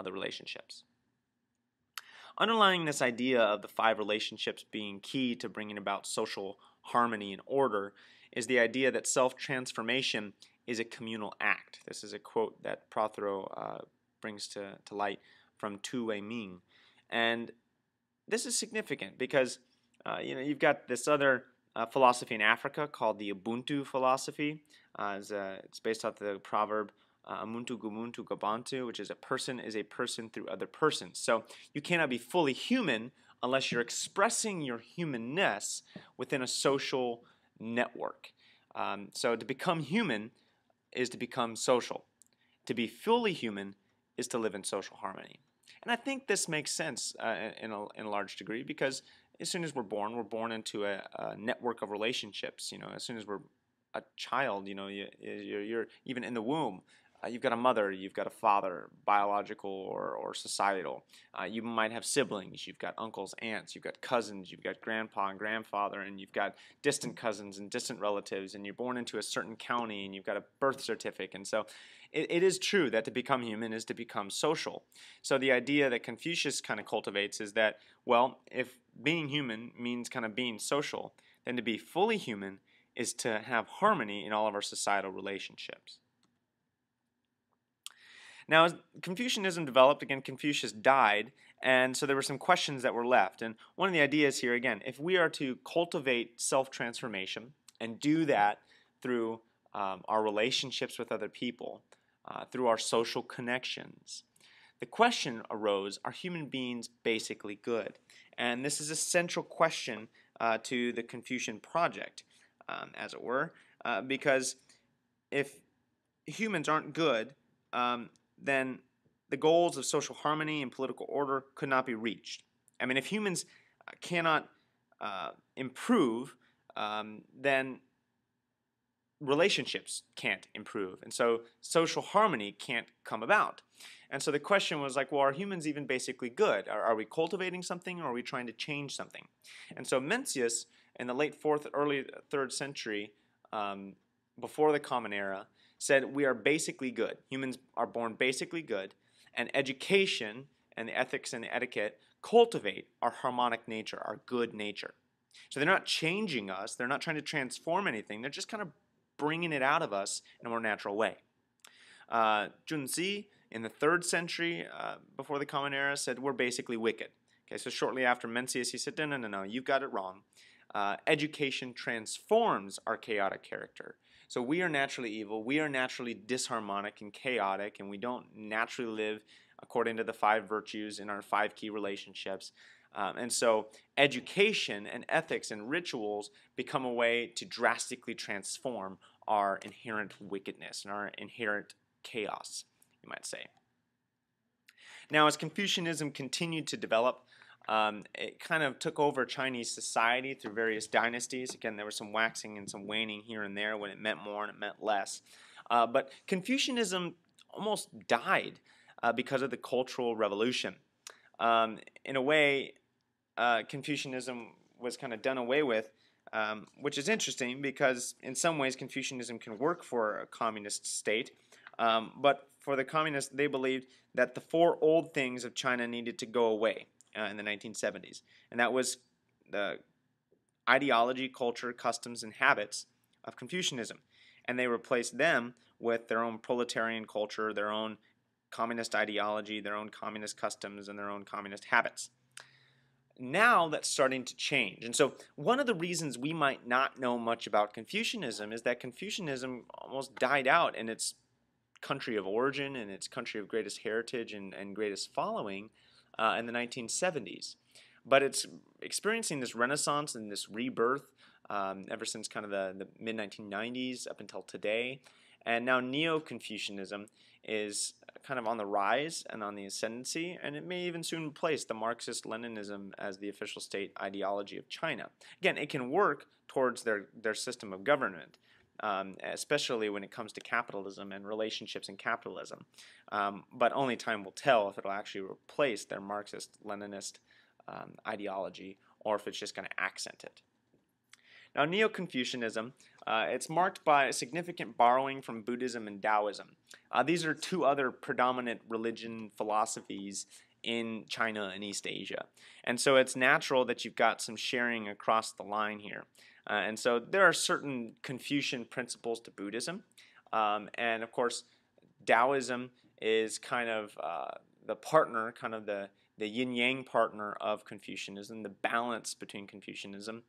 the relationships. Underlying this idea of the 5 relationships being key to bringing about social harmony and order is the idea that self-transformation is a communal act. This is a quote that Prothero brings to light from Tu Wei Ming. And this is significant because you've got this other philosophy in Africa called the Ubuntu philosophy. It's based off the proverb Umuntu Gumuntu Gabantu, which is a person through other persons. So you cannot be fully human unless you're expressing your humanness within a social network. So to become human is to become social. To be fully human is to live in social harmony. And I think this makes sense in a large degree because as soon as we're born into a network of relationships. As soon as we're a child, you're even in the womb. You've got a mother, you've got a father, biological or societal. You might have siblings, you've got uncles, aunts, you've got cousins, you've got grandpa and grandfather, and you've got distant cousins and distant relatives, and you're born into a certain county, and you've got a birth certificate. And so it is true that to become human is to become social. So the idea that Confucius kind of cultivates is that, well, if being human means kind of being social, then to be fully human is to have harmony in all of our societal relationships. Now, as Confucianism developed, again, Confucius died, and so there were some questions that were left. And one of the ideas here, again, if we are to cultivate self-transformation and do that through our relationships with other people, through our social connections, the question arose, are human beings basically good? And this is a central question to the Confucian project, as it were, because if humans aren't good, then the goals of social harmony and political order could not be reached. I mean, if humans cannot improve, then relationships can't improve. And so social harmony can't come about. And so the question was like, well, are humans even basically good? Are we cultivating something, or are we trying to change something? And so Mencius, in the late 4th, early 3rd century, before the Common Era, said we are basically good. Humans are born basically good, and education and the ethics and the etiquette cultivate our harmonic nature, our good nature. So they're not changing us, they're not trying to transform anything, they're just kind of bringing it out of us in a more natural way. Junzi, in the 3rd century, before the Common Era, said we're basically wicked. Okay, so shortly after Mencius, he said, no, you've got it wrong. Education transforms our chaotic character. So we are naturally evil, we are naturally disharmonic and chaotic, and we don't naturally live according to the 5 virtues in our 5 key relationships. And so education and ethics and rituals become a way to drastically transform our inherent wickedness and our inherent chaos, you might say. Now, as Confucianism continued to develop, it kind of took over Chinese society through various dynasties. Again, there was some waxing and some waning here and there when it meant more and it meant less. But Confucianism almost died because of the Cultural Revolution. In a way, Confucianism was kind of done away with, which is interesting because in some ways Confucianism can work for a communist state. But for the communists, they believed that the 4 old things of China needed to go away in the 1970s. And that was the ideology, culture, customs, and habits of Confucianism. And they replaced them with their own proletarian culture, their own communist ideology, their own communist customs, and their own communist habits. Now that's starting to change. And so one of the reasons we might not know much about Confucianism is that Confucianism almost died out in its country of origin and its country of greatest heritage and greatest following in the 1970s. But it's experiencing this renaissance and this rebirth ever since kind of the mid-1990s up until today. And now Neo-Confucianism is kind of on the rise and on the ascendancy, and it may even soon replace the Marxist-Leninism as the official state ideology of China. Again, it can work towards their system of government, especially when it comes to capitalism and relationships in capitalism. But only time will tell if it'll actually replace their Marxist-Leninist ideology or if it's just going to accent it. Now, Neo-Confucianism It's marked by significant borrowing from Buddhism and Taoism. These are two other predominant religion philosophies in China and East Asia. And so it's natural that you've got some sharing across the line here. And so there are certain Confucian principles to Buddhism. And of course, Taoism is kind of the partner, kind of the yin-yang partner of Confucianism, the balance between Confucianism.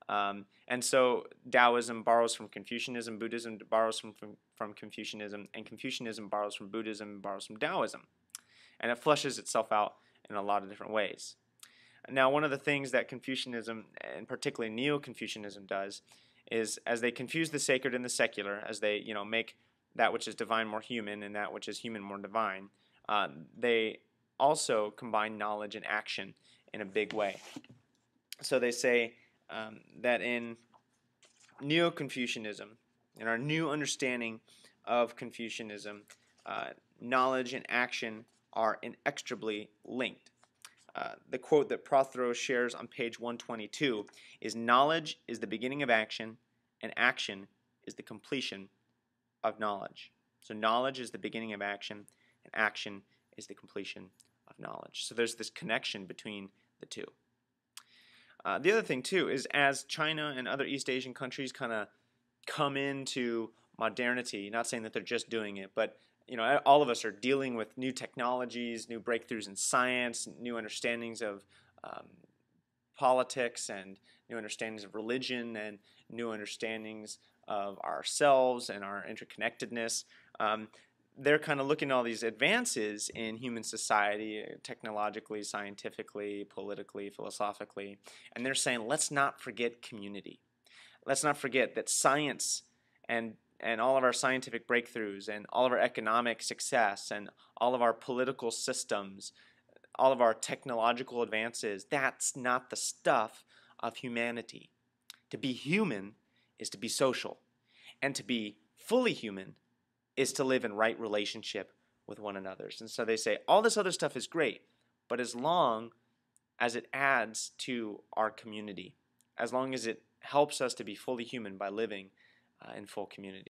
And so Taoism borrows from Confucianism, Buddhism borrows from Confucianism, and Confucianism borrows from Buddhism and borrows from Taoism. And it fleshes itself out in a lot of different ways. Now, one of the things that Confucianism, and particularly Neo-Confucianism, does is as they confuse the sacred and the secular, as they make that which is divine more human and that which is human more divine, they also combine knowledge and action in a big way. So they say that in Neo-Confucianism, in our new understanding of Confucianism, knowledge and action are inextricably linked. The quote that Prothero shares on page 122 is, "Knowledge is the beginning of action, and action is the completion of knowledge." So knowledge is the beginning of action, and action is the completion of knowledge. So there's this connection between the two. The other thing, too, is as China and other East Asian countries kind of come into modernity, not saying that they're just doing it, but all of us are dealing with new technologies, new breakthroughs in science, new understandings of politics, and new understandings of religion, and new understandings of ourselves and our interconnectedness. They're kind of looking at all these advances in human society, technologically, scientifically, politically, philosophically, and they're saying, let's not forget community. Let's not forget that science and all of our scientific breakthroughs and all of our economic success and all of our political systems, all of our technological advances, that's not the stuff of humanity. To be human is to be social, and to be fully human is to live in right relationship with one another. And so they say all this other stuff is great, but as long as it adds to our community, as long as it helps us to be fully human by living in full community.